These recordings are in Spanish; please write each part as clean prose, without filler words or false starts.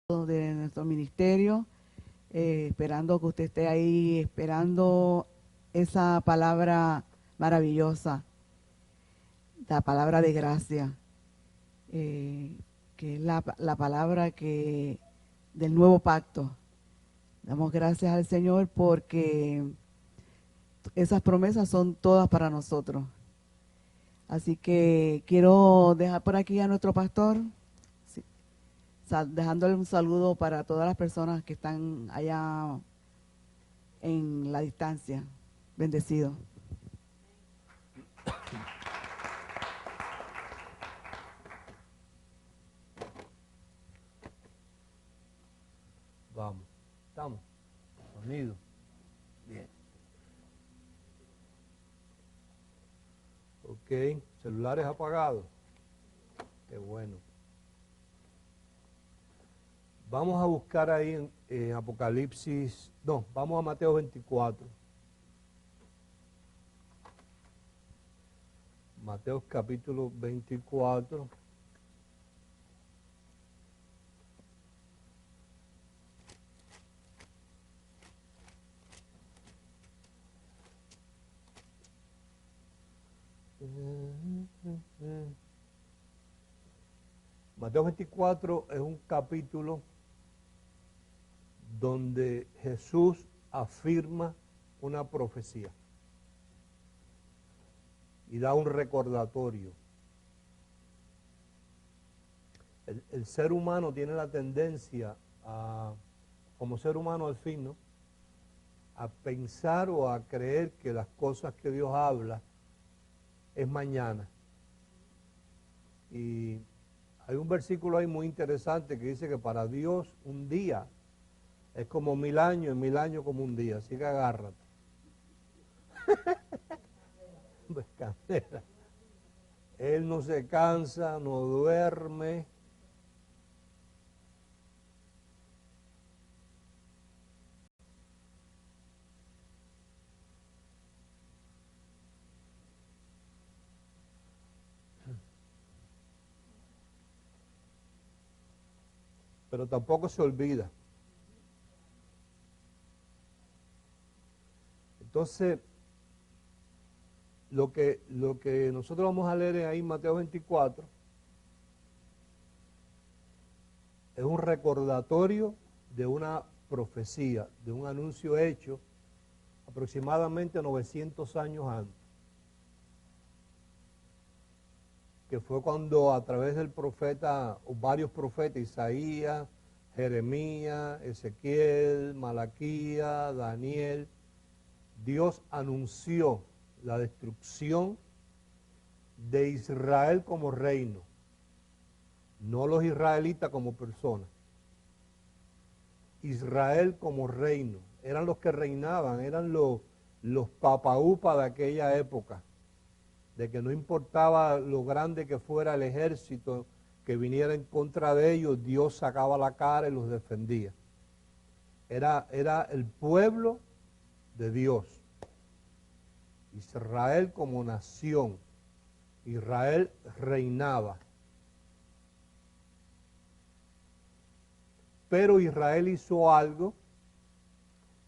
de nuestro ministerio, esperando que usted esté ahí, esperando esa palabra maravillosa, la palabra de gracia, que es la palabra del nuevo pacto. Damos gracias al Señor porque esas promesas son todas para nosotros. Así que quiero dejar por aquí a nuestro pastor, dejándole un saludo para todas las personas que están allá en la distancia. Bendecido. Vamos, estamos. Sonido. Bien. Ok, celulares apagados. Qué bueno. Vamos a buscar ahí en Apocalipsis, no, vamos a Mateo 24. Mateo capítulo 24. Mateo 24 es un capítulo donde Jesús afirma una profecía y da un recordatorio. El ser humano tiene la tendencia como ser humano al fin, ¿no?, a pensar o a creer que las cosas que Dios habla es mañana. Y hay un versículo ahí muy interesante que dice que para Dios un día es como 1000 años y 1000 años como un día. Así que agárrate. Pues candela. Él no se cansa, no duerme. Pero tampoco se olvida. Entonces, lo que nosotros vamos a leer ahí en Mateo 24 es un recordatorio de una profecía, de un anuncio hecho aproximadamente 900 años antes, que fue cuando a través del profeta, o varios profetas, Isaías, Jeremías, Ezequiel, Malaquías, Daniel, Dios anunció la destrucción de Israel como reino, no los israelitas como personas. Israel como reino, eran los que reinaban, eran los papaupas de aquella época, de que no importaba lo grande que fuera el ejército que viniera en contra de ellos, Dios sacaba la cara y los defendía. Era el pueblo de Dios. Israel como nación, Israel reinaba. Pero Israel hizo algo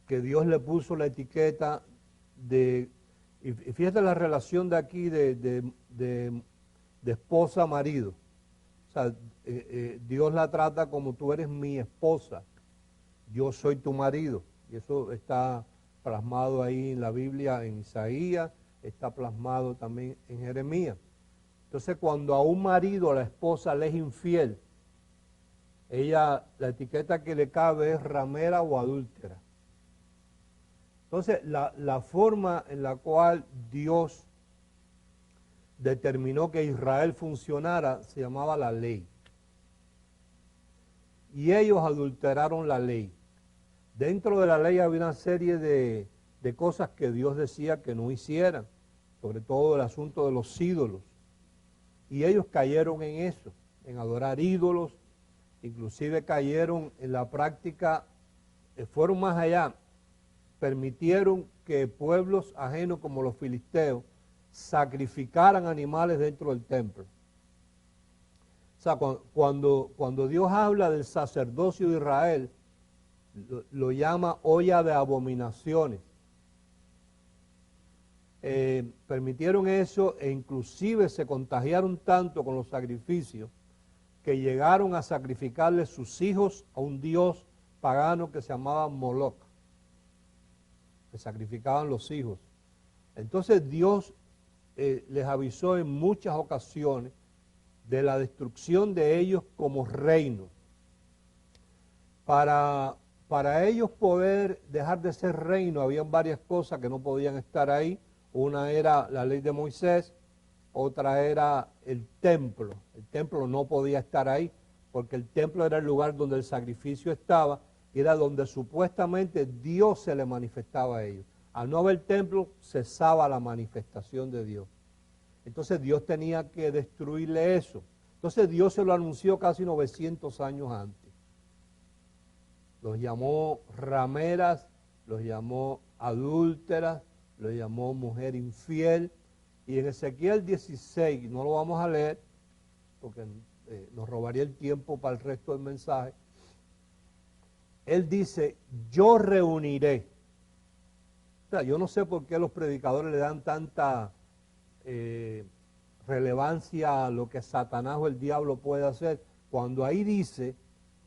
que Dios le puso la etiqueta de, y fíjate la relación de aquí de esposa-marido. O sea, Dios la trata como tú eres mi esposa, yo soy tu marido. Y eso está plasmado ahí en la Biblia, en Isaías, está plasmado también en Jeremías. Entonces, cuando a un marido, a la esposa le es infiel, ella, la etiqueta que le cabe es ramera o adúltera. Entonces, la forma en la cual Dios determinó que Israel funcionara se llamaba la ley. Y ellos adulteraron la ley. Dentro de la ley había una serie de cosas que Dios decía que no hicieran, sobre todo el asunto de los ídolos. Y ellos cayeron en eso, en adorar ídolos, inclusive cayeron en la práctica, fueron más allá, permitieron que pueblos ajenos como los filisteos sacrificaran animales dentro del templo. O sea, cuando Dios habla del sacerdocio de Israel, lo llama olla de abominaciones. Permitieron eso e inclusive se contagiaron tanto con los sacrificios que llegaron a sacrificarle sus hijos a un dios pagano que se llamaba Moloch. Le sacrificaban los hijos. Entonces Dios les avisó en muchas ocasiones de la destrucción de ellos como reino. Para ellos poder dejar de ser reino, habían varias cosas que no podían estar ahí. Una era la ley de Moisés, otra era el templo. El templo no podía estar ahí, porque el templo era el lugar donde el sacrificio estaba, y era donde supuestamente Dios se le manifestaba a ellos. Al no haber templo, cesaba la manifestación de Dios. Entonces Dios tenía que destruirle eso. Entonces Dios se lo anunció casi 900 años antes. Los llamó rameras, los llamó adúlteras, los llamó mujer infiel. Y en Ezequiel 16, no lo vamos a leer, porque nos robaría el tiempo para el resto del mensaje. Él dice, yo reuniré. O sea, yo no sé por qué los predicadores le dan tanta relevancia a lo que Satanás o el diablo puede hacer, cuando ahí dice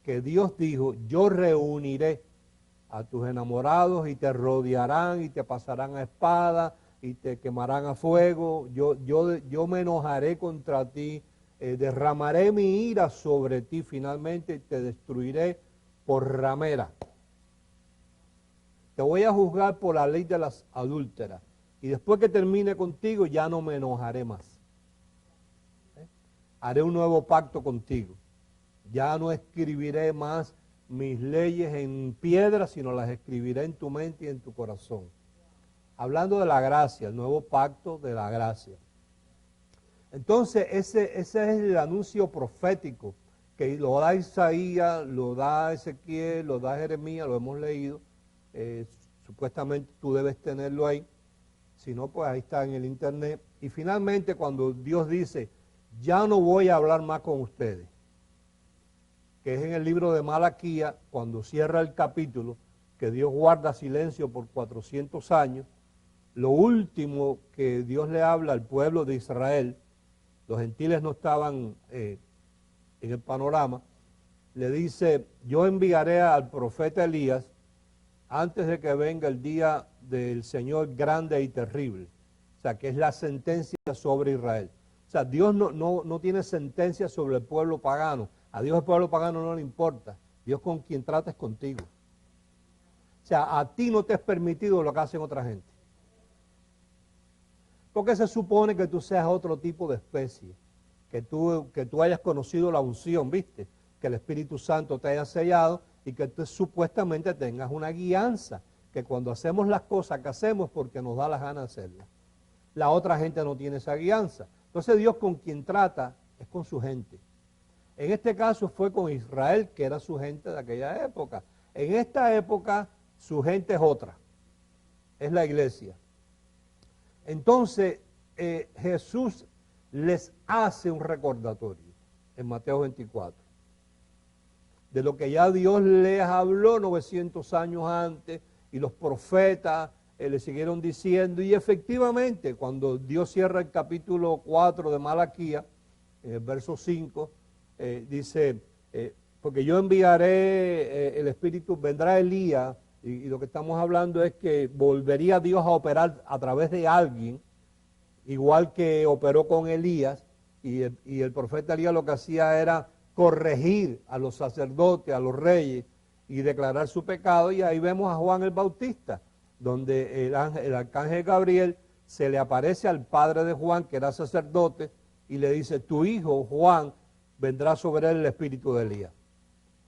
que Dios dijo, yo reuniré a tus enamorados y te rodearán y te pasarán a espada y te quemarán a fuego, yo me enojaré contra ti, derramaré mi ira sobre ti finalmente y te destruiré por ramera. Te voy a juzgar por la ley de las adúlteras. Y después que termine contigo, ya no me enojaré más. Haré un nuevo pacto contigo. Ya no escribiré más mis leyes en piedra, sino las escribiré en tu mente y en tu corazón. Hablando de la gracia, el nuevo pacto de la gracia. Entonces, ese es el anuncio profético que lo da Isaías, lo da Ezequiel, lo da Jeremías, lo hemos leído. Supuestamente tú debes tenerlo ahí. Si no, pues ahí está en el internet. Y finalmente cuando Dios dice, ya no voy a hablar más con ustedes, que es en el libro de Malaquía, cuando cierra el capítulo, que Dios guarda silencio por 400 años, lo último que Dios le habla al pueblo de Israel, los gentiles no estaban en el panorama, le dice, yo enviaré al profeta Elías antes de que venga el día del Señor grande y terrible. O sea, que es la sentencia sobre Israel. O sea, Dios no tiene sentencia sobre el pueblo pagano. A Dios el pueblo pagano no le importa. Dios con quien trata es contigo. O sea, a ti no te es permitido lo que hacen otra gente. Porque se supone que tú seas otro tipo de especie. Que tú hayas conocido la unción, ¿viste? Que el Espíritu Santo te haya sellado y que tú supuestamente tengas una guianza, que cuando hacemos las cosas que hacemos porque nos da la gana de hacerlas. La otra gente no tiene esa guianza. Entonces Dios con quien trata es con su gente. En este caso fue con Israel, que era su gente de aquella época. En esta época su gente es otra, es la iglesia. Entonces Jesús les hace un recordatorio en Mateo 24. De lo que ya Dios les habló 900 años antes y los profetas le siguieron diciendo. Y efectivamente, cuando Dios cierra el capítulo 4 de Malaquía, en el verso 5, dice, porque yo enviaré el Espíritu, vendrá Elías, y lo que estamos hablando es que volvería Dios a operar a través de alguien, igual que operó con Elías, y el profeta Elías lo que hacía era corregir a los sacerdotes, a los reyes y declarar su pecado. Y ahí vemos a Juan el Bautista, donde el arcángel Gabriel se le aparece al padre de Juan, que era sacerdote, y le dice, tu hijo Juan vendrá sobre él el espíritu de Elías.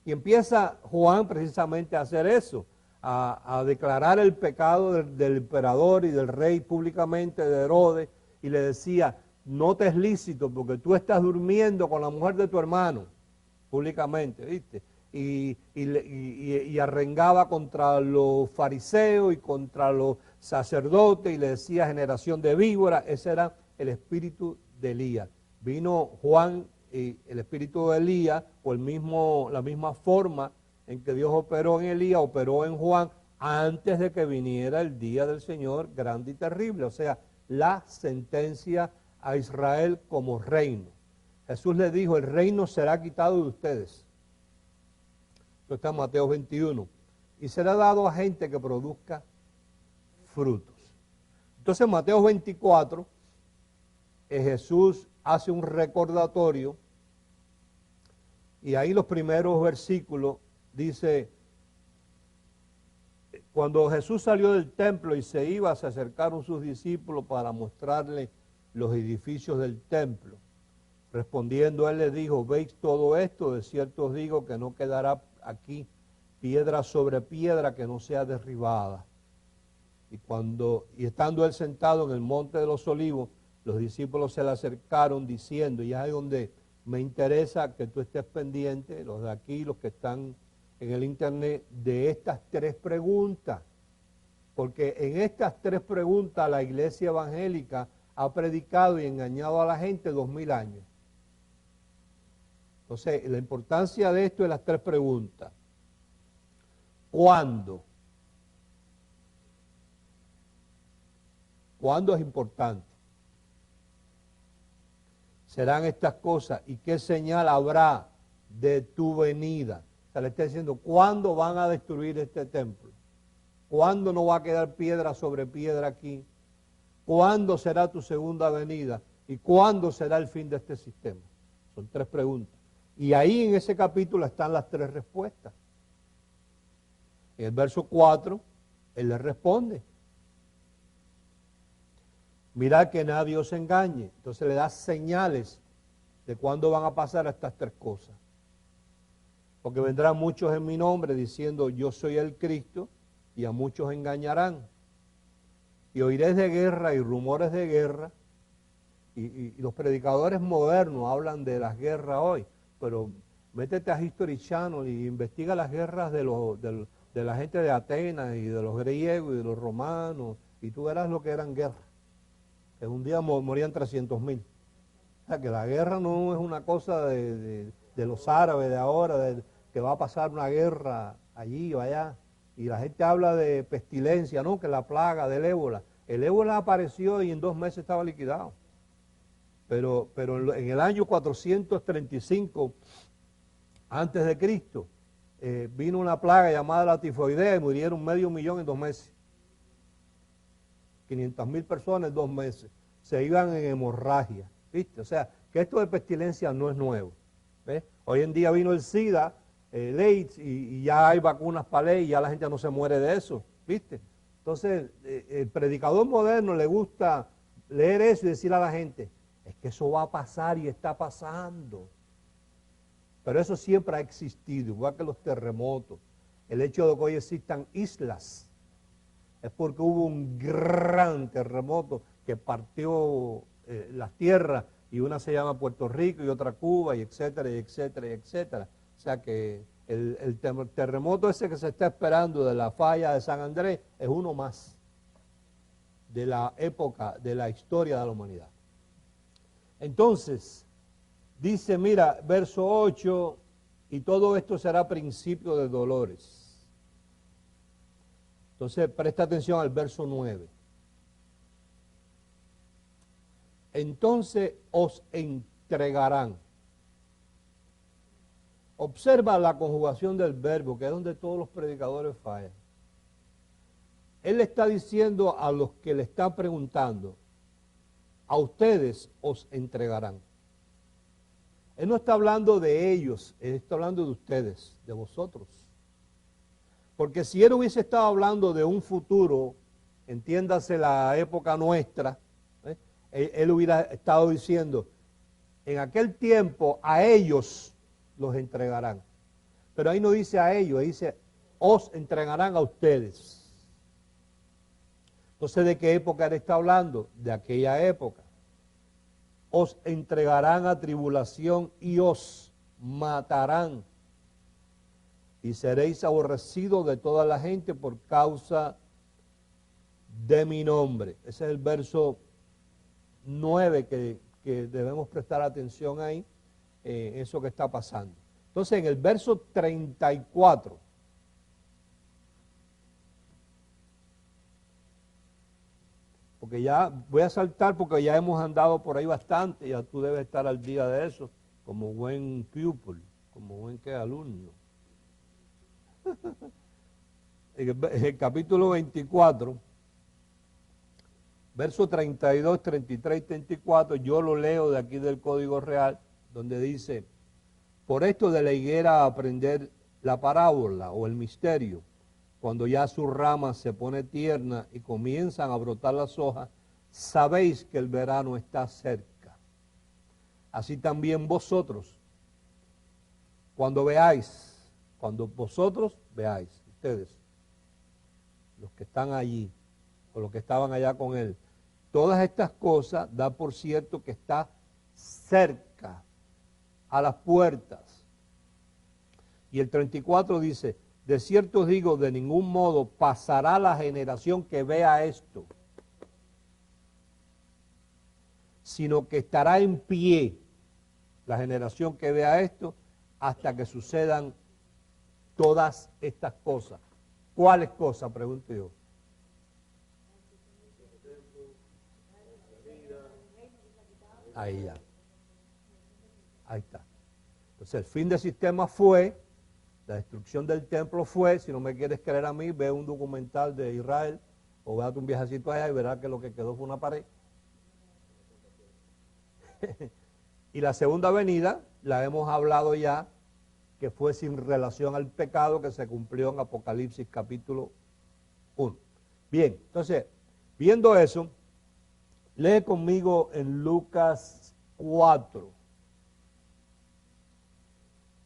Y empieza Juan precisamente a hacer eso, a declarar el pecado del emperador y del rey públicamente, de Herodes, y le decía, no te es lícito porque tú estás durmiendo con la mujer de tu hermano, públicamente, ¿viste? Y arrengaba contra los fariseos y contra los sacerdotes y le decía generación de víboras. Ese era el espíritu de Elías. Vino Juan el espíritu de Elías, o la misma forma en que Dios operó en Elías, operó en Juan, antes de que viniera el día del Señor grande y terrible, o sea, la sentencia a Israel como reino. Jesús le dijo, el reino será quitado de ustedes. Esto está en Mateo 21. Y será dado a gente que produzca frutos. Entonces en Mateo 24, Jesús hace un recordatorio, y ahí los primeros versículos dice, cuando Jesús salió del templo y se iba, se acercaron sus discípulos para mostrarle los edificios del templo. Respondiendo él les dijo, ¿veis todo esto? De cierto os digo que no quedará aquí piedra sobre piedra que no sea derribada. Y estando él sentado en el monte de los olivos, los discípulos se le acercaron diciendo, y ahí es donde me interesa que tú estés pendiente, los de aquí, los que están en el internet, de estas tres preguntas. Porque en estas tres preguntas la iglesia evangélica ha predicado y engañado a la gente 2000 años. Entonces, la importancia de esto es las tres preguntas. ¿Cuándo? ¿Cuándo es importante? Serán estas cosas, ¿y qué señal habrá de tu venida? O sea, le está diciendo, ¿cuándo van a destruir este templo? ¿Cuándo no va a quedar piedra sobre piedra aquí? ¿Cuándo será tu segunda venida? ¿Y cuándo será el fin de este sistema? Son tres preguntas. Y ahí en ese capítulo están las tres respuestas. En el verso 4, él le responde. Mirad que nadie os engañe. Entonces le da señales de cuándo van a pasar estas tres cosas. Porque vendrán muchos en mi nombre diciendo yo soy el Cristo, y a muchos engañarán. Y oiréis de guerra y rumores de guerra. Y los predicadores modernos hablan de las guerras hoy. Pero métete a History Channel y investiga las guerras de la gente de Atenas y de los griegos y de los romanos. Y tú verás lo que eran guerras. Que un día morían 300.000. O sea, que la guerra no es una cosa de los árabes de ahora, que va a pasar una guerra allí o allá. Y la gente habla de pestilencia, ¿no? Que la plaga del ébola. El ébola apareció y en 2 meses estaba liquidado. Pero en el año 435 antes de Cristo, vino una plaga llamada la tifoidea y murieron 500.000 en 2 meses. 500.000 personas en 2 meses. Se iban en hemorragia, ¿viste? O sea, que esto de pestilencia no es nuevo. ¿Ves? Hoy en día vino el SIDA, el AIDS, y ya hay vacunas para ley, y ya la gente no se muere de eso, ¿viste? Entonces, el predicador moderno le gusta leer eso y decir a la gente, es que eso va a pasar y está pasando. Pero eso siempre ha existido, igual que los terremotos. El hecho de que hoy existan islas es porque hubo un gran terremoto que partió las tierras, y una se llama Puerto Rico y otra Cuba, y etcétera, y etcétera, y etcétera. O sea que el terremoto ese que se está esperando de la falla de San Andrés es uno más de la época, de la historia de la humanidad. Entonces, dice, mira, verso 8, y todo esto será principio de dolores. Entonces, presta atención al verso 9. Entonces os entregarán. Observa la conjugación del verbo, que es donde todos los predicadores fallan. Él le está diciendo a los que le están preguntando, a ustedes os entregarán. Él no está hablando de ellos, él está hablando de ustedes, de vosotros. Porque si él hubiese estado hablando de un futuro, entiéndase la época nuestra, él hubiera estado diciendo, en aquel tiempo a ellos los entregarán. Pero ahí no dice a ellos, ahí dice, os entregarán a ustedes. Entonces, ¿de qué época él está hablando? De aquella época. Os entregarán a tribulación y os matarán. Y seréis aborrecidos de toda la gente por causa de mi nombre. Ese es el verso 9 que debemos prestar atención ahí. eso que está pasando. Entonces, en el verso 34, porque ya voy a saltar porque ya hemos andado por ahí bastante, ya tú debes estar al día de eso, como buen pupil, como buen alumno. En el capítulo 24, verso 32, 33 y 34, yo lo leo de aquí del Código Real, donde dice: por esto de la higuera aprender la parábola o el misterio, cuando ya su rama se pone tierna y comienzan a brotar las hojas, sabéis que el verano está cerca. Así también vosotros, cuando vosotros veáis, ustedes, los que están allí, o los que estaban allá con él, todas estas cosas, da por cierto que está cerca, a las puertas. Y el 34 dice: de cierto os digo, de ningún modo pasará la generación que vea esto, sino que estará en pie la generación que vea esto hasta que sucedan todas estas cosas. ¿Cuáles cosas? Pregunto yo. Ahí ya. Ahí está. Entonces el fin del sistema fue, la destrucción del templo fue, si no me quieres creer a mí, ve un documental de Israel o date un viajecito allá y verás que lo que quedó fue una pared. Y la segunda venida, la hemos hablado ya, que fue sin relación al pecado, que se cumplió en Apocalipsis capítulo 1. Bien, entonces, viendo eso, lee conmigo en Lucas 4.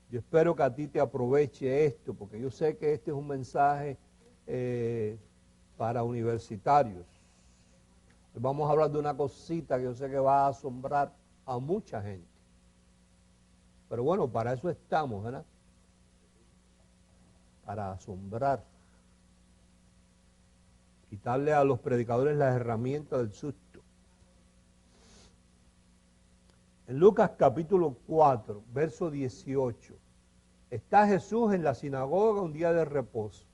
Yo espero que a ti te aproveche esto, porque yo sé que este es un mensaje para universitarios. Vamos a hablar de una cosita que yo sé que va a asombrar a mucha gente. Pero bueno, para eso estamos, ¿verdad? Para asombrar. Quitarle a los predicadores las herramientas del susto. En Lucas capítulo 4, verso 18, está Jesús en la sinagoga un día de reposo.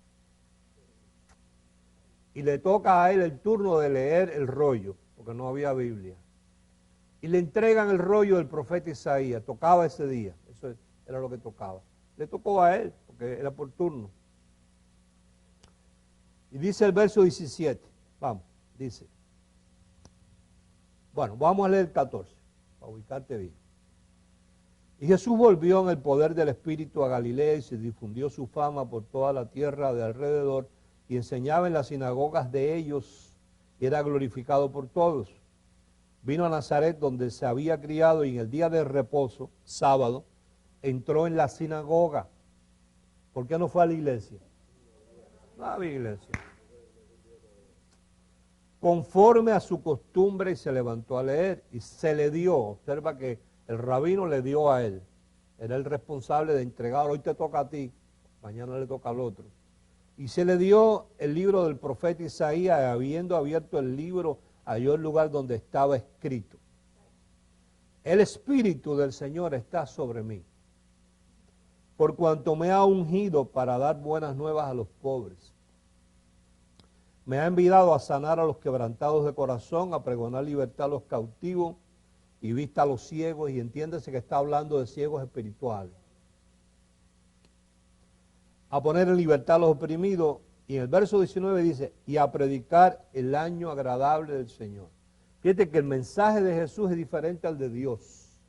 Y le toca a él el turno de leer el rollo, porque no había Biblia. Y le entregan el rollo del profeta Isaías, tocaba ese día, eso era lo que tocaba. Le tocó a él, porque era por turno. Y dice el verso 17, vamos, dice. Bueno, vamos a leer el 14, para ubicarte bien. Y Jesús volvió en el poder del Espíritu a Galilea y se difundió su fama por toda la tierra de alrededor y enseñaba en las sinagogas de ellos y era glorificado por todos. Vino a Nazaret donde se había criado y en el día de reposo, sábado, entró en la sinagoga. ¿Por qué no fue a la iglesia? No había iglesia. Conforme a su costumbre y se levantó a leer y se le dio, observa que el rabino le dio a él. Era el responsable de entregar, hoy te toca a ti, mañana le toca al otro. Y se le dio el libro del profeta Isaías, habiendo abierto el libro, halló el lugar donde estaba escrito: el Espíritu del Señor está sobre mí, por cuanto me ha ungido para dar buenas nuevas a los pobres. Me ha enviado a sanar a los quebrantados de corazón, a pregonar libertad a los cautivos y vista a los ciegos, y entiéndese que está hablando de ciegos espirituales. A poner en libertad a los oprimidos, y en el verso 19 dice, y a predicar el año agradable del Señor. Fíjate que el mensaje de Jesús es diferente al de Dios.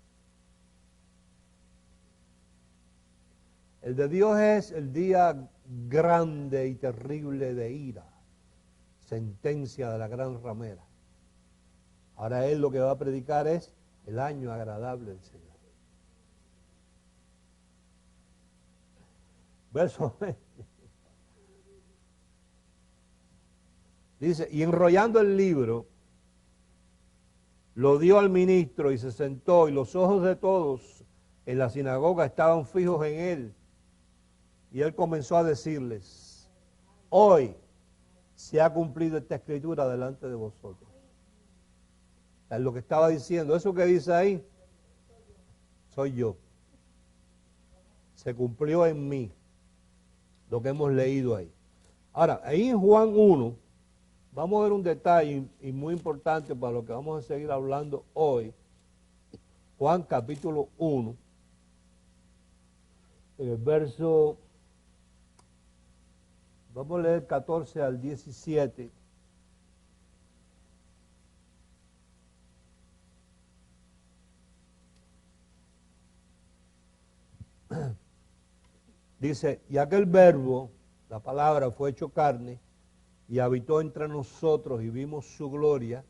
El de Dios es el día grande y terrible de ira, sentencia de la gran ramera. Ahora él lo que va a predicar es el año agradable del Señor. Verso 20. Dice, y enrollando el libro, lo dio al ministro y se sentó, y los ojos de todos en la sinagoga estaban fijos en él. Y él comenzó a decirles, hoy se ha cumplido esta escritura delante de vosotros. Es lo que estaba diciendo, eso que dice ahí, soy yo. Se cumplió en mí lo que hemos leído ahí. Ahora, ahí en Juan 1, vamos a ver un detalle y muy importante para lo que vamos a seguir hablando hoy. Juan capítulo 1, en el verso, vamos a leer 14 al 17. Dice, y aquel verbo, la palabra, fue hecho carne y habitó entre nosotros y vimos su gloria,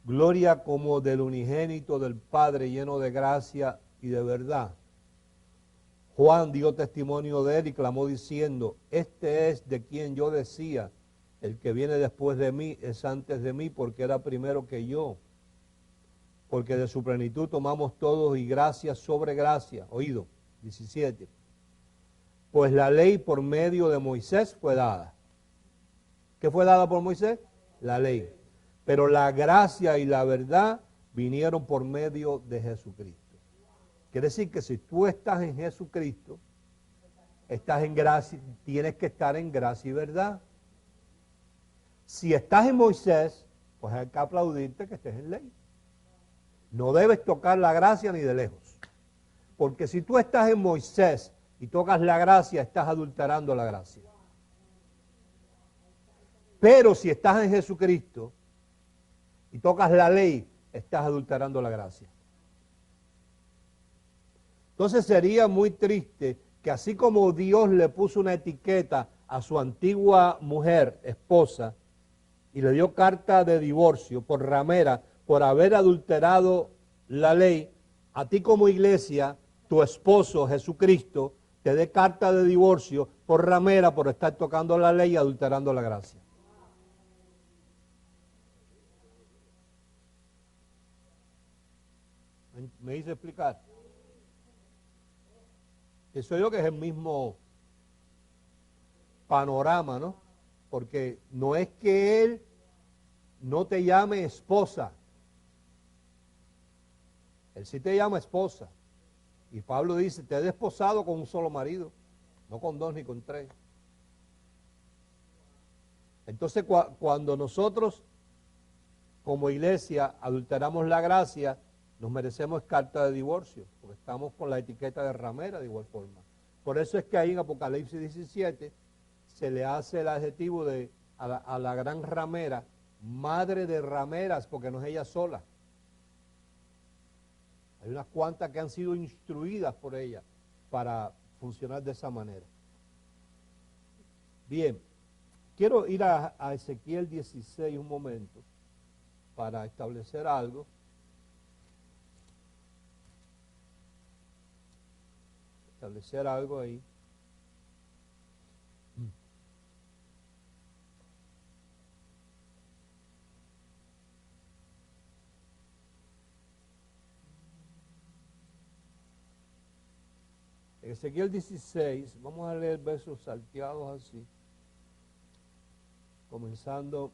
gloria como del unigénito del Padre, lleno de gracia y de verdad. Juan dio testimonio de él y clamó diciendo, este es de quien yo decía, el que viene después de mí es antes de mí porque era primero que yo, porque de su plenitud tomamos todos y gracia sobre gracia. Oído, 17. Pues la ley por medio de Moisés fue dada. ¿Qué fue dada por Moisés? La ley. Pero la gracia y la verdad vinieron por medio de Jesucristo. Quiere decir que si tú estás en Jesucristo, estás en gracia, tienes que estar en gracia y verdad. Si estás en Moisés, pues hay que aplaudirte que estés en ley. No debes tocar la gracia ni de lejos. Porque si tú estás en Moisés y tocas la gracia, estás adulterando la gracia. Pero si estás en Jesucristo y tocas la ley, estás adulterando la gracia. Entonces sería muy triste que así como Dios le puso una etiqueta a su antigua mujer, esposa, y le dio carta de divorcio por ramera, por haber adulterado la ley, a ti como iglesia, tu esposo Jesucristo, te dé carta de divorcio por ramera, por estar tocando la ley y adulterando la gracia. ¿Me hice explicar? Eso yo que es el mismo panorama, ¿no? Porque no es que él no te llame esposa. Él sí te llama esposa. Y Pablo dice, te he desposado con un solo marido, no con dos ni con tres. Entonces cuando nosotros como iglesia adulteramos la gracia, nos merecemos carta de divorcio, porque estamos con la etiqueta de ramera de igual forma. Por eso es que ahí en Apocalipsis 17 se le hace el adjetivo de a la gran ramera, madre de rameras, porque no es ella sola. Hay unas cuantas que han sido instruidas por ella para funcionar de esa manera. Bien, quiero ir a Ezequiel 16 un momento para establecer algo. Establecer algo ahí. Ezequiel 16, vamos a leer versos salteados así, comenzando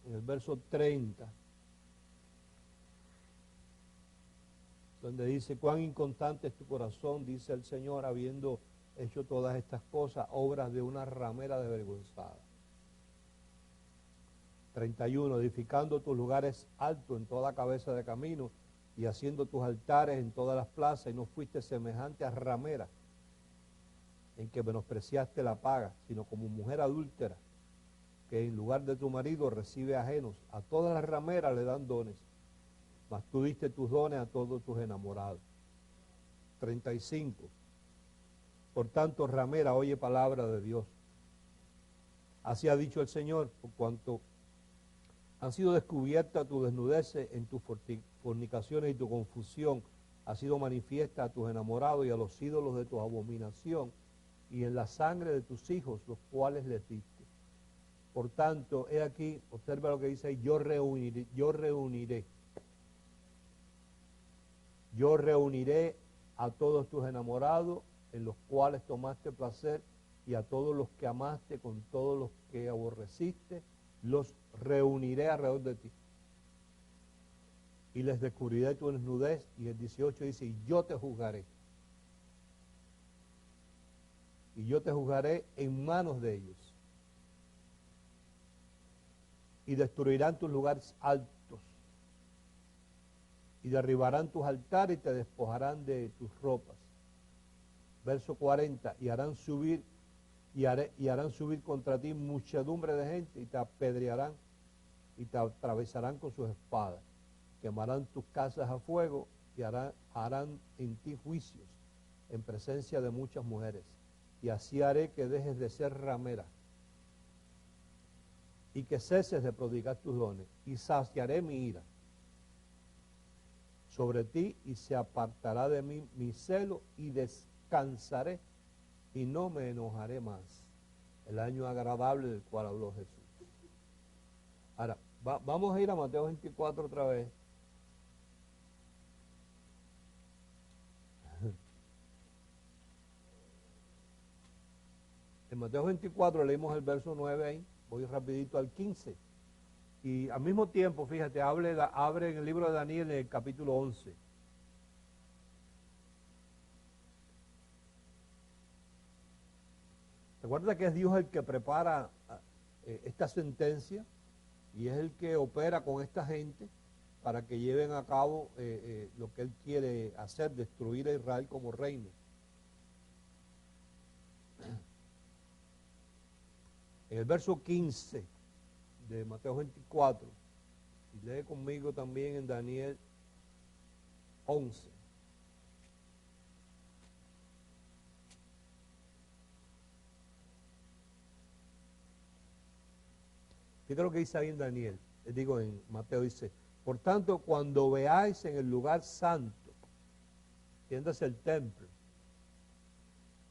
en el verso 30, donde dice, cuán inconstante es tu corazón, dice el Señor, habiendo hecho todas estas cosas, obras de una ramera desvergonzada. 31, edificando tus lugares altos en toda cabeza de camino y haciendo tus altares en todas las plazas, y no fuiste semejante a ramera, en que menospreciaste la paga, sino como mujer adúltera, que en lugar de tu marido recibe ajenos. A todas las rameras le dan dones, mas tú diste tus dones a todos tus enamorados. 35. Por tanto, ramera, oye palabra de Dios. Así ha dicho el Señor, por cuanto han sido descubiertas tus desnudeces en tus fornicaciones y tu confusión ha sido manifiesta a tus enamorados y a los ídolos de tu abominación, y en la sangre de tus hijos, los cuales les diste. Por tanto, he aquí, observa lo que dice ahí, yo reuniré a todos tus enamorados, en los cuales tomaste placer, y a todos los que amaste, con todos los que aborreciste, los reuniré alrededor de ti. y les descubriré tu desnudez. Y el 18 dice, y yo te juzgaré. Y yo te juzgaré en manos de ellos. Y destruirán tus lugares altos. Y derribarán tus altares y te despojarán de tus ropas. Verso 40, y harán subir contra ti muchedumbre de gente y te apedrearán y te atravesarán con sus espadas. Quemarán tus casas a fuego y harán en ti juicios en presencia de muchas mujeres. Y así haré que dejes de ser ramera y que ceses de prodigar tus dones. Y saciaré mi ira sobre ti y se apartará de mí mi celo y descansaré y no me enojaré más. El año agradable del cual habló Jesús. Ahora, vamos a ir a Mateo 24 otra vez. En Mateo 24 leímos el verso 9 ahí, voy rapidito al 15. Y al mismo tiempo, fíjate, abre en el libro de Daniel en el capítulo 11. Recuerda que es Dios el que prepara esta sentencia y es el que opera con esta gente para que lleven a cabo lo que Él quiere hacer, destruir a Israel como reino. En el verso 15 de Mateo 24, y lee conmigo también en Daniel 11. Fíjate lo que dice ahí en Daniel, digo en Mateo, dice, por tanto, cuando veáis en el lugar santo, entiéndase el templo,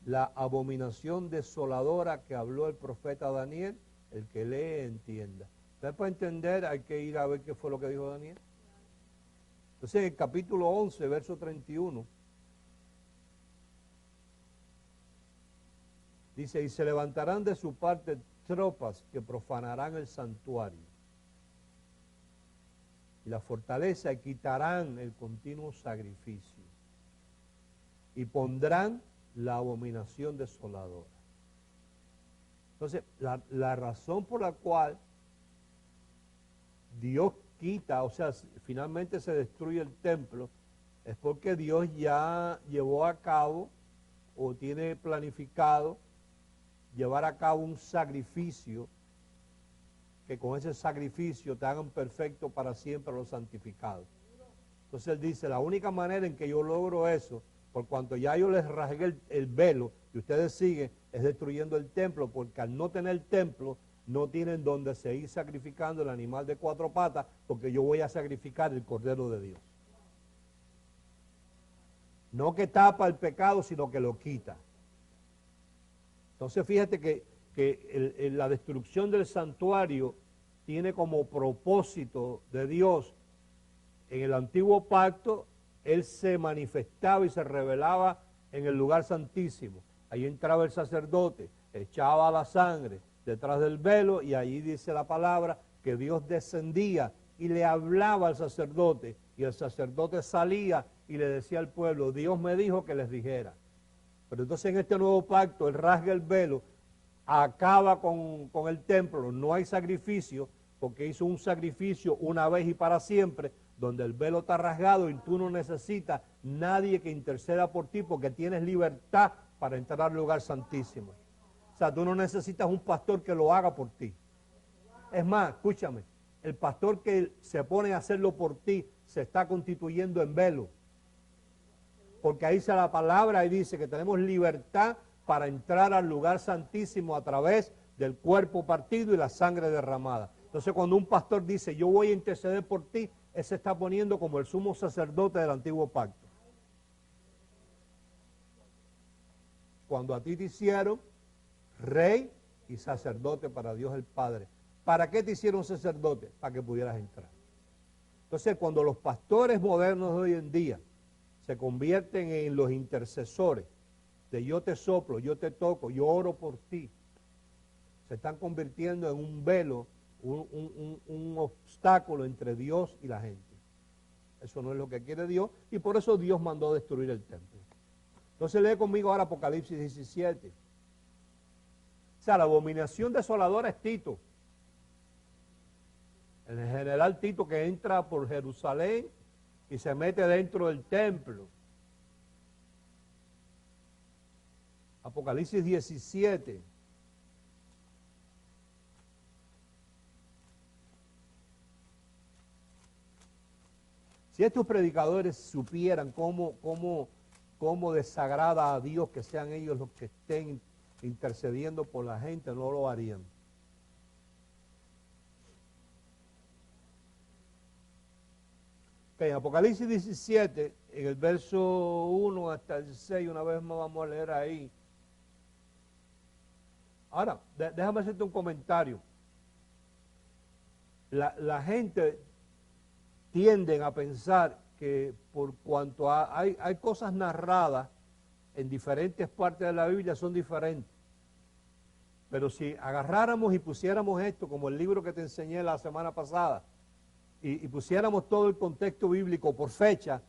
la abominación desoladora que habló el profeta Daniel, el que lee entienda. Entonces, para entender hay que ir a ver qué fue lo que dijo Daniel. Entonces, en el capítulo 11, verso 31, dice, y se levantarán de su parte tropas que profanarán el santuario y la fortaleza y quitarán el continuo sacrificio y pondrán la abominación desoladora. Entonces, la razón por la cual Dios quita, o sea, finalmente se destruye el templo, es porque Dios ya llevó a cabo o tiene planificado llevar a cabo un sacrificio, que con ese sacrificio te hagan perfecto para siempre a los santificados. Entonces Él dice, la única manera en que yo logro eso, por cuanto ya yo les rasgué el velo y ustedes siguen, es destruyendo el templo, porque al no tener templo, no tienen donde seguir sacrificando el animal de 4 patas, porque yo voy a sacrificar el Cordero de Dios. No que tapa el pecado, sino que lo quita. Entonces fíjate que la destrucción del santuario tiene como propósito de Dios. En el antiguo pacto, Él se manifestaba y se revelaba en el lugar santísimo. Ahí entraba el sacerdote, echaba la sangre detrás del velo y allí dice la palabra que Dios descendía y le hablaba al sacerdote y el sacerdote salía y le decía al pueblo, Dios me dijo que les dijera. Pero entonces en este nuevo pacto, Él rasga el velo, acaba con el templo, no hay sacrificio, porque hizo un sacrificio una vez y para siempre, donde el velo está rasgado y tú no necesitas nadie que interceda por ti, porque tienes libertad para entrar al lugar santísimo. O sea, tú no necesitas un pastor que lo haga por ti. Es más, escúchame, el pastor que se pone a hacerlo por ti se está constituyendo en velo. Porque ahí dice la palabra y dice que tenemos libertad para entrar al lugar santísimo a través del cuerpo partido y la sangre derramada. Entonces cuando un pastor dice, yo voy a interceder por ti, él se está poniendo como el sumo sacerdote del antiguo pacto. Cuando a ti te hicieron rey y sacerdote para Dios el Padre. ¿Para qué te hicieron sacerdote? Para que pudieras entrar. Entonces cuando los pastores modernos de hoy en día se convierten en los intercesores de yo te soplo, yo te toco, yo oro por ti, se están convirtiendo en un velo, un obstáculo entre Dios y la gente. Eso no es lo que quiere Dios, y por eso Dios mandó destruir el templo. Entonces lee conmigo ahora Apocalipsis 17. O sea, la abominación desoladora es Tito. El general Tito, que entra por Jerusalén y se mete dentro del templo. Apocalipsis 17. Si estos predicadores supieran cómo desagrada a Dios que sean ellos los que estén intercediendo por la gente, no lo harían. En Apocalipsis 17, en el verso 1 hasta el 6, una vez más vamos a leer ahí. Ahora, déjame hacerte un comentario. La gente tiende a pensar que por cuanto hay cosas narradas en diferentes partes de la Biblia son diferentes. Pero si agarráramos y pusiéramos esto como el libro que te enseñé la semana pasada, y pusiéramos todo el contexto bíblico por fecha,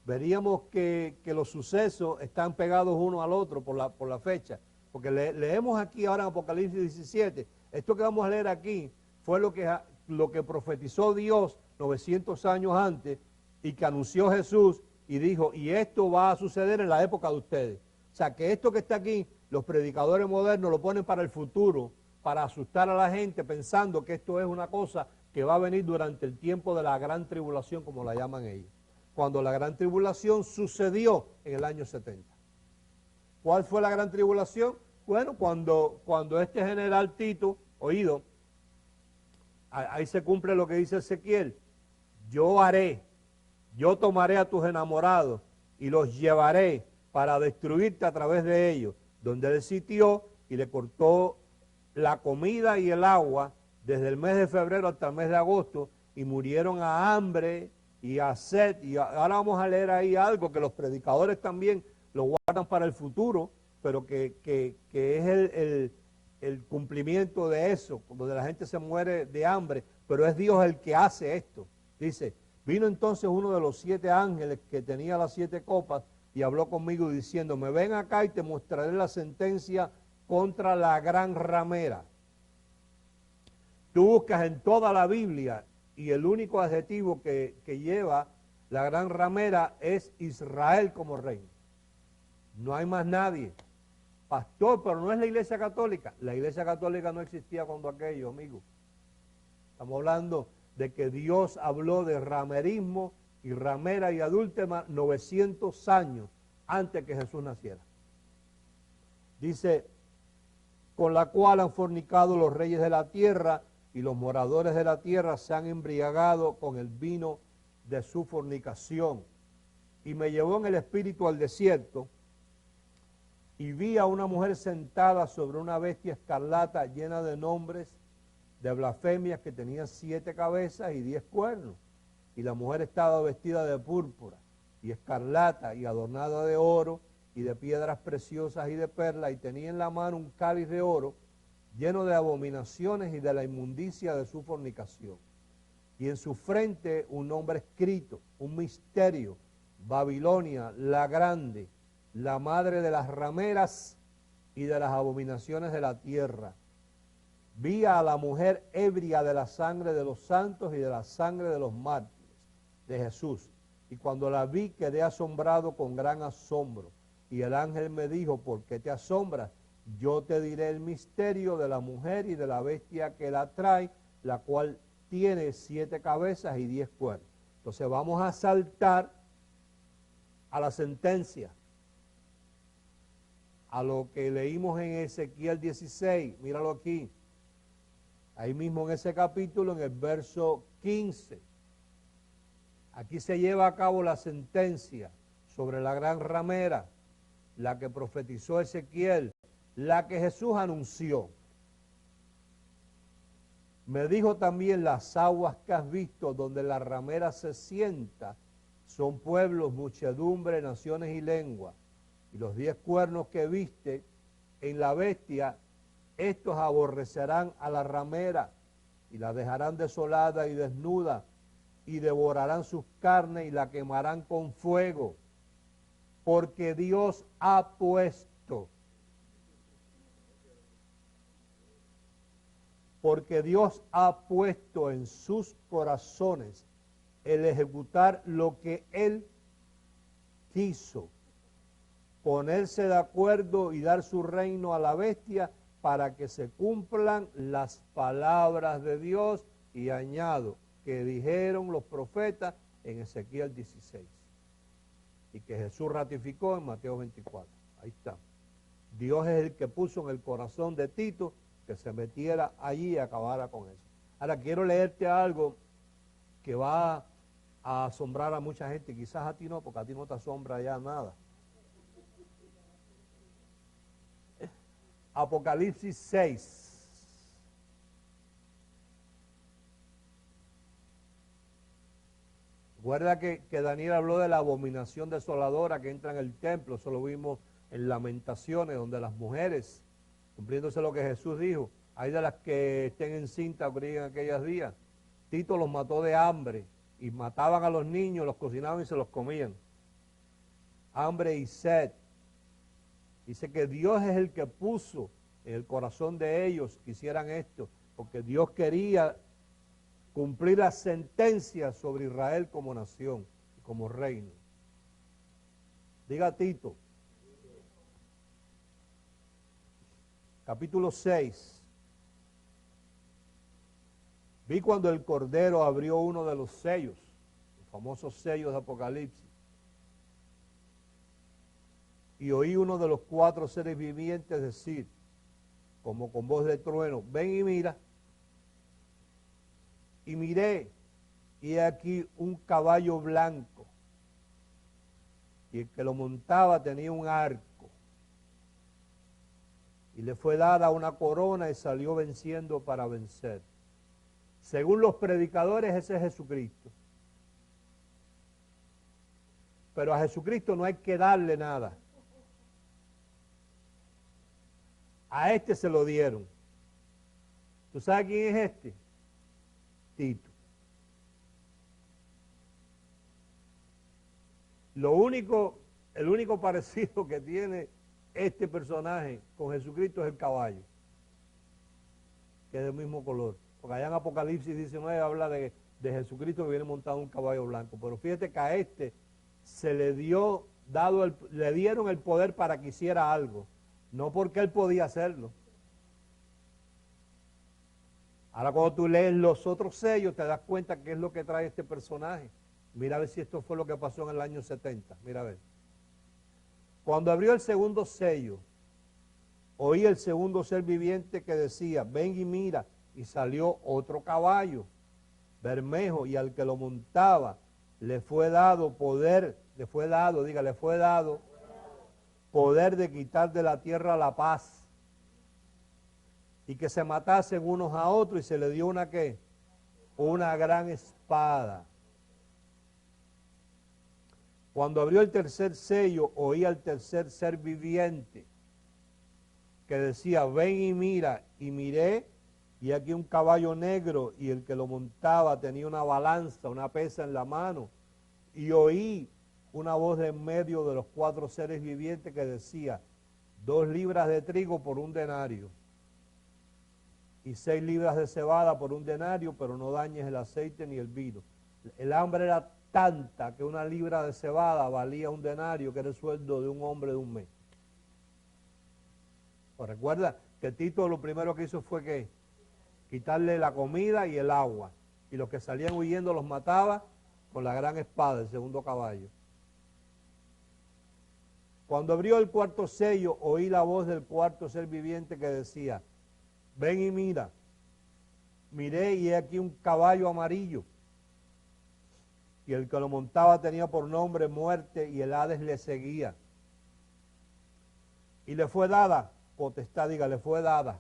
veríamos que los sucesos están pegados uno al otro por la fecha. Porque leemos aquí ahora en Apocalipsis 17, esto que vamos a leer aquí fue lo que profetizó Dios 900 años antes y que anunció Jesús y dijo, y esto va a suceder en la época de ustedes. O sea, que esto que está aquí, los predicadores modernos lo ponen para el futuro, para asustar a la gente pensando que esto es una cosa que va a venir durante el tiempo de la gran tribulación, como la llaman ellos. Cuando la gran tribulación sucedió en el año 70. ¿Cuál fue la gran tribulación? Bueno, cuando este general Tito, oído, ahí se cumple lo que dice Ezequiel, yo tomaré a tus enamorados y los llevaré para destruirte a través de ellos, donde él sitió y le cortó la comida y el agua desde el mes de febrero hasta el mes de agosto, y murieron a hambre y a sed. Y ahora vamos a leer ahí algo que los predicadores también lo guardan para el futuro, pero que es el cumplimiento de eso, donde la gente se muere de hambre, pero es Dios el que hace esto. Dice, vino entonces uno de los 7 ángeles que tenía las 7 copas y habló conmigo diciendo, me ven acá y te mostraré la sentencia contra la gran ramera. Tú buscas en toda la Biblia y el único adjetivo que lleva la gran ramera es Israel como reino. No hay más nadie. Pastor, pero no es la Iglesia Católica. La Iglesia Católica no existía cuando aquello, amigo. Estamos hablando de que Dios habló de ramerismo y ramera y adúltera 900 años antes que Jesús naciera. Dice, con la cual han fornicado los reyes de la tierra y los moradores de la tierra se han embriagado con el vino de su fornicación. Y me llevó en el espíritu al desierto y vi a una mujer sentada sobre una bestia escarlata llena de nombres de blasfemias que tenía 7 cabezas y 10 cuernos. Y la mujer estaba vestida de púrpura y escarlata y adornada de oro y de piedras preciosas y de perlas, y tenía en la mano un cáliz de oro lleno de abominaciones y de la inmundicia de su fornicación. Y en su frente un nombre escrito, un misterio, Babilonia, la grande, la madre de las rameras y de las abominaciones de la tierra. Vi a la mujer ebria de la sangre de los santos y de la sangre de los mártires de Jesús. Y cuando la vi quedé asombrado con gran asombro. Y el ángel me dijo, ¿por qué te asombras? Yo te diré el misterio de la mujer y de la bestia que la trae, la cual tiene 7 cabezas y 10 cuernos. Entonces vamos a saltar a la sentencia, a lo que leímos en Ezequiel 16, míralo aquí, ahí mismo en ese capítulo, en el verso 15. Aquí se lleva a cabo la sentencia sobre la gran ramera, la que profetizó Ezequiel, la que Jesús anunció. Me dijo también, las aguas que has visto donde la ramera se sienta son pueblos, muchedumbre, naciones y lenguas. Y los 10 cuernos que viste en la bestia, estos aborrecerán a la ramera y la dejarán desolada y desnuda, y devorarán sus carnes y la quemarán con fuego, porque Dios ha puesto, en sus corazones el ejecutar lo que Él quiso, ponerse de acuerdo y dar su reino a la bestia para que se cumplan las palabras de Dios, y añado, que dijeron los profetas en Ezequiel 16 y que Jesús ratificó en Mateo 24. Ahí está. Dios es el que puso en el corazón de Tito que se metiera allí y acabara con eso. Ahora quiero leerte algo que va a asombrar a mucha gente, quizás a ti no, porque a ti no te asombra ya nada. Apocalipsis 6. Recuerda que Daniel habló de la abominación desoladora que entra en el templo. Eso lo vimos en Lamentaciones, donde las mujeres, cumpliéndose lo que Jesús dijo, hay de las que estén encintas o críen en aquellos días. Tito los mató de hambre y mataban a los niños, los cocinaban y se los comían. Hambre y sed. Dice que Dios es el que puso en el corazón de ellos que hicieran esto, porque Dios quería cumplir la sentencia sobre Israel como nación, como reino. Diga Tito. Capítulo 6. Vi cuando el Cordero abrió uno de los sellos, los famosos sellos de Apocalipsis, y oí uno de los 4 seres vivientes decir, como con voz de trueno, ven y mira. Y miré, y aquí un caballo blanco, y el que lo montaba tenía un arco, y le fue dada una corona y salió venciendo para vencer. Según los predicadores, ese es Jesucristo. Pero a Jesucristo no hay que darle nada. A este se lo dieron. ¿Tú sabes quién es este? Tito. El único parecido que tiene este personaje con Jesucristo es el caballo, que es del mismo color. Porque allá en Apocalipsis 19 habla de Jesucristo que viene montado en un caballo blanco. Pero fíjate que a este se le le dieron el poder para que hiciera algo, no porque él podía hacerlo. Ahora cuando tú lees los otros sellos te das cuenta qué es lo que trae este personaje. Mira a ver si esto fue lo que pasó en el año 70. Mira a ver. Cuando abrió el segundo sello, oí el segundo ser viviente que decía, ven y mira, y salió otro caballo, bermejo, y al que lo montaba le fue dado poder, le fue dado poder de quitar de la tierra la paz, y que se matasen unos a otros, y se le dio una ¿qué? Una gran espada. Cuando abrió el tercer sello, oí al tercer ser viviente que decía, ven y mira, y miré, y aquí un caballo negro, y el que lo montaba tenía una balanza, una pesa en la mano, y oí una voz de en medio de los 4 seres vivientes que decía, 2 libras de trigo por 1 denario, y 6 libras de cebada por 1 denario, pero no dañes el aceite ni el vino. El hambre era tanta que 1 libra de cebada valía 1 denario, que era el sueldo de un hombre de un mes. Pues recuerda que Tito lo primero que hizo fue que quitarle la comida y el agua, y los que salían huyendo los mataba con la gran espada, el segundo caballo. Cuando abrió el 4º sello, oí la voz del 4º ser viviente que decía, ven y mira. Miré y he aquí un caballo amarillo, y el que lo montaba tenía por nombre Muerte, y el Hades le seguía. Y le fue dada potestad, le fue dada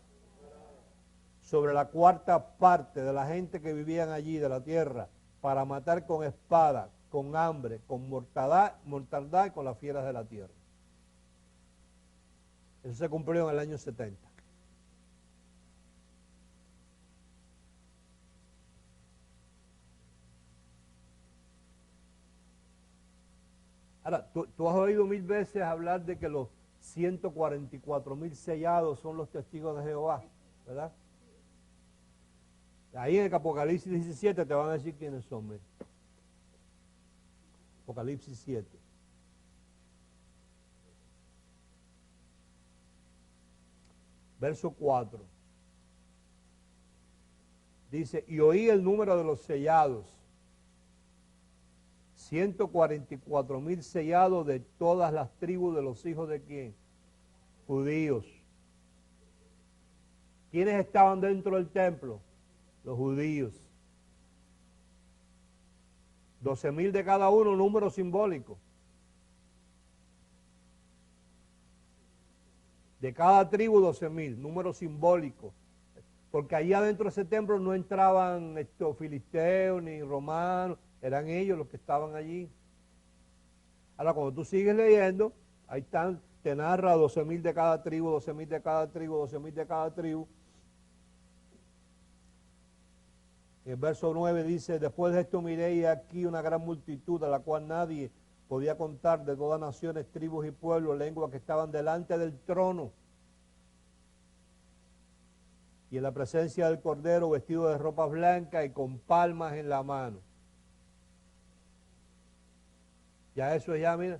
sobre la 4ª parte de la gente que vivían allí de la tierra, para matar con espada, con hambre, con mortandad y con las fieras de la tierra. Eso se cumplió en el año 70. Ahora, tú has oído 1000 veces hablar de que los 144,000 sellados son los testigos de Jehová, ¿verdad? Ahí en el Apocalipsis 17 te van a decir quiénes son. Mira. Apocalipsis 7. Verso 4. Dice, y oí el número de los sellados. 144,000 sellados de todas las tribus de los hijos de ¿quién? Judíos. ¿Quiénes estaban dentro del templo? Los judíos. 12,000 de cada uno, número simbólico. De cada tribu 12,000, número simbólico. Porque allá dentro de ese templo no entraban filisteos ni romanos, eran ellos los que estaban allí. Ahora, cuando tú sigues leyendo, ahí están, te narra 12,000 de cada tribu, 12,000 de cada tribu, 12,000 de cada tribu. En el verso 9 dice, después de esto miré y aquí una gran multitud a la cual nadie podía contar, de todas naciones, tribus y pueblos, lenguas que estaban delante del trono. Y en la presencia del Cordero, vestido de ropas blancas y con palmas en la mano. Ya eso ya, mira.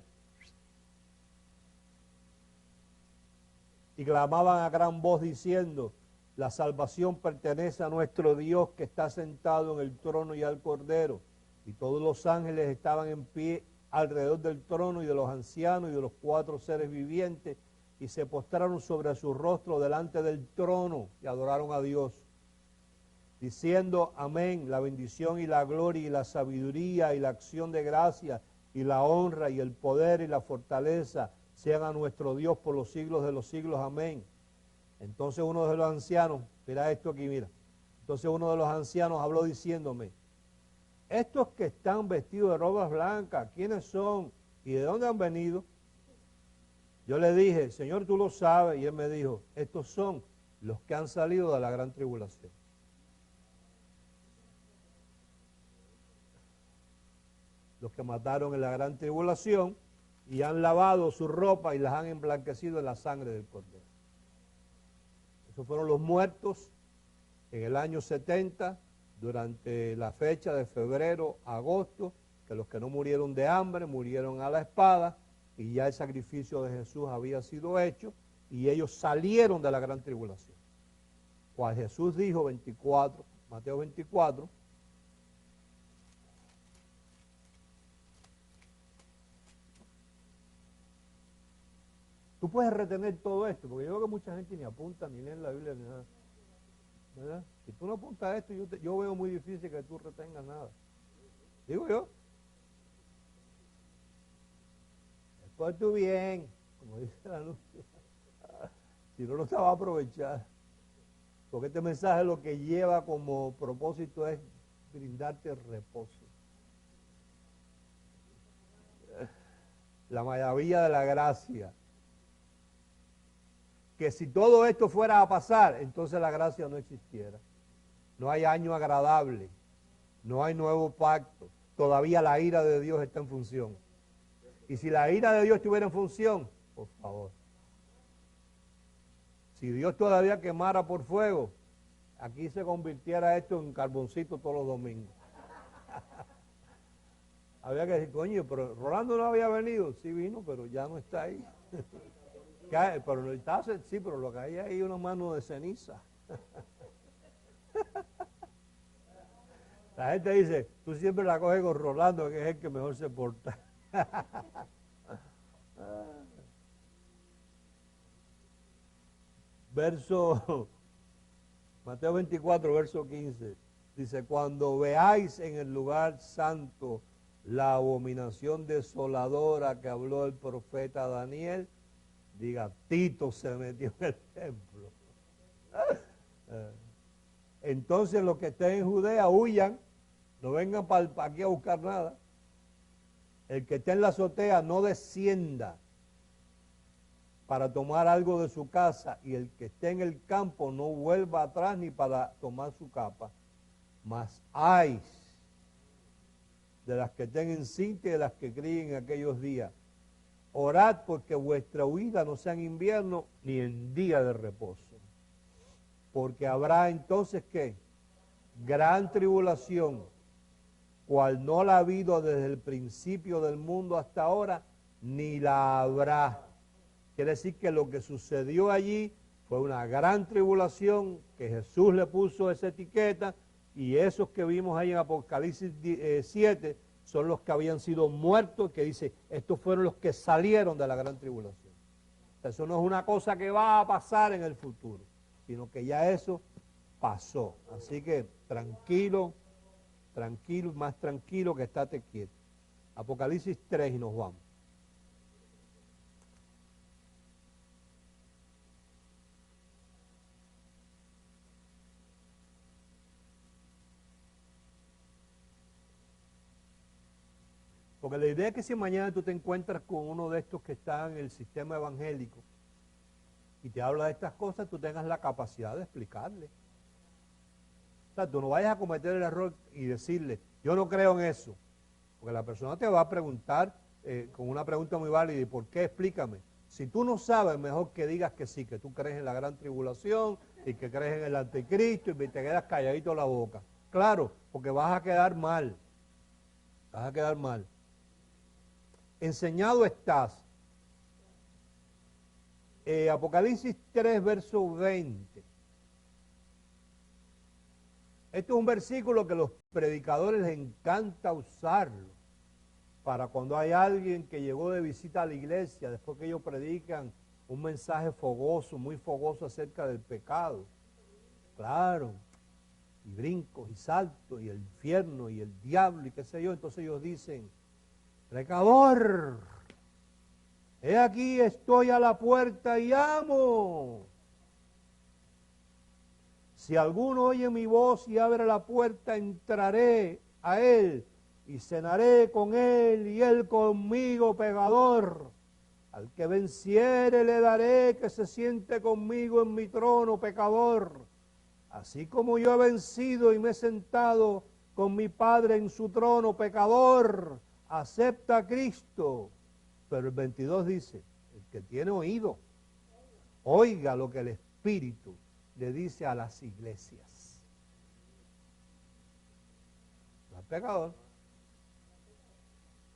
Y clamaban a gran voz diciendo, la salvación pertenece a nuestro Dios que está sentado en el trono y al Cordero. Y todos los ángeles estaban en pie alrededor del trono y de los ancianos y de los 4 seres vivientes, y se postraron sobre su rostro delante del trono y adoraron a Dios, diciendo amén, la bendición y la gloria y la sabiduría y la acción de gracia y la honra y el poder y la fortaleza sean a nuestro Dios por los siglos de los siglos, amén. Entonces uno de los ancianos, mira esto aquí, mira, entonces uno de los ancianos habló diciéndome, estos que están vestidos de robas blancas, ¿quiénes son? ¿Y de dónde han venido? Yo le dije, Señor, tú lo sabes, y él me dijo, estos son los que han salido de la gran tribulación. Los que mataron en la gran tribulación y han lavado su ropa y las han emblanquecido en la sangre del Cordero. Esos fueron los muertos en el año 70, durante la fecha de febrero, agosto, que los que no murieron de hambre, murieron a la espada, y ya el sacrificio de Jesús había sido hecho, y ellos salieron de la gran tribulación. Cuando Jesús dijo 24, Mateo 24, tú puedes retener todo esto, porque yo veo que mucha gente ni apunta, ni lee la Biblia, ni nada. ¿Verdad? Si tú no apuntas esto, yo veo muy difícil que tú retengas nada. Digo yo. Por tu bien, como dice el anuncio. Si no, no se va a aprovechar. Porque este mensaje lo que lleva como propósito es brindarte reposo. La maravilla de la gracia. Que si todo esto fuera a pasar, entonces la gracia no existiera. No hay año agradable, no hay nuevo pacto. Todavía la ira de Dios está en función. Y si la ira de Dios estuviera en función, por favor, si Dios todavía quemara por fuego, aquí se convirtiera esto en carboncito todos los domingos. Había que decir, coño, pero Rolando no había venido. Sí vino, pero ya no está ahí. Pero está, sí, pero lo que hay ahí es una mano de ceniza. La gente dice, tú siempre la coges con Rolando, que es el que mejor se porta. Verso, Mateo 24, verso 15, dice, cuando veáis en el lugar santo la abominación desoladora que habló el profeta Daniel, diga, Tito se metió en el templo. Entonces los que estén en Judea huyan, no vengan aquí a buscar nada. El que esté en la azotea no descienda para tomar algo de su casa, y el que esté en el campo no vuelva atrás ni para tomar su capa. Mas ay de las que estén en cinta y de las que críen en aquellos días. Orad porque vuestra huida no sea en invierno ni en día de reposo. Porque habrá entonces, ¿qué? Gran tribulación, cual no la ha habido desde el principio del mundo hasta ahora, ni la habrá. Quiere decir que lo que sucedió allí fue una gran tribulación, que Jesús le puso esa etiqueta, y esos que vimos ahí en Apocalipsis 7 son los que habían sido muertos, que dice, estos fueron los que salieron de la gran tribulación. Eso no es una cosa que va a pasar en el futuro, sino que ya eso pasó. Así que tranquilo, tranquilo, más tranquilo que estate quieto. Apocalipsis 3 y nos vamos. Porque la idea es que si mañana tú te encuentras con uno de estos que están en el sistema evangélico y te habla de estas cosas, tú tengas la capacidad de explicarle. O sea, tú no vayas a cometer el error y decirle, yo no creo en eso. Porque la persona te va a preguntar con una pregunta muy válida, ¿y por qué? Explícame. Si tú no sabes, mejor que digas que sí, que tú crees en la gran tribulación y que crees en el anticristo y te quedas calladito la boca. Claro, porque vas a quedar mal. Vas a quedar mal. Enseñado estás. Apocalipsis 3, verso 20. Este es un versículo que los predicadores les encanta usarlo para cuando hay alguien que llegó de visita a la iglesia, después que ellos predican un mensaje fogoso, muy fogoso acerca del pecado. Claro, y brincos y saltos y el infierno y el diablo y qué sé yo. Entonces ellos dicen, pecador, he aquí estoy a la puerta y llamo. Si alguno oye mi voz y abre la puerta, entraré a él y cenaré con él y él conmigo, pecador. Al que venciere le daré que se siente conmigo en mi trono, pecador. Así como yo he vencido y me he sentado con mi Padre en su trono, pecador, acepta a Cristo. Pero el 22 dice, el que tiene oído, oiga lo que el Espíritu le dice a las iglesias. No es pecador.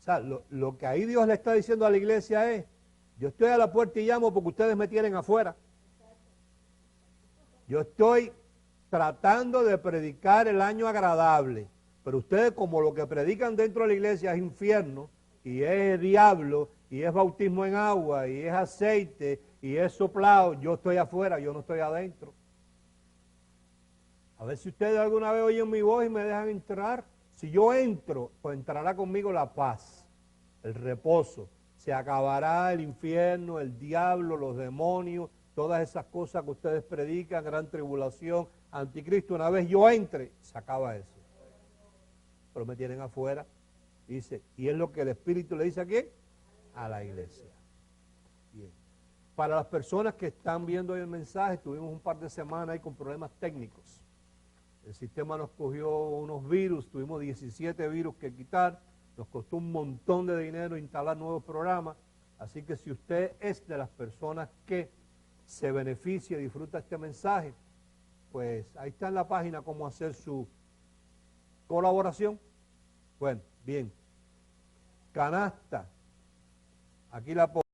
O sea, lo que ahí Dios le está diciendo a la iglesia es, yo estoy a la puerta y llamo porque ustedes me tienen afuera. Yo estoy tratando de predicar el año agradable, pero ustedes como lo que predican dentro de la iglesia es infierno, y es diablo, y es bautismo en agua, y es aceite, y es soplado, yo estoy afuera, yo no estoy adentro. A ver si ustedes alguna vez oyen mi voz y me dejan entrar. Si yo entro, pues entrará conmigo la paz, el reposo. Se acabará el infierno, el diablo, los demonios, todas esas cosas que ustedes predican, gran tribulación, anticristo. Una vez yo entre, se acaba eso. Pero me tienen afuera. Dice, y es lo que el Espíritu le dice a quién, a la iglesia. Bien. Para las personas que están viendo hoy el mensaje, tuvimos un par de semanas ahí con problemas técnicos. El sistema nos cogió unos virus, tuvimos 17 virus que quitar, nos costó un montón de dinero instalar nuevos programas, así que si usted es de las personas que se beneficia y disfruta este mensaje, pues ahí está en la página cómo hacer su colaboración. Bueno, bien. Canasta, aquí la pongo.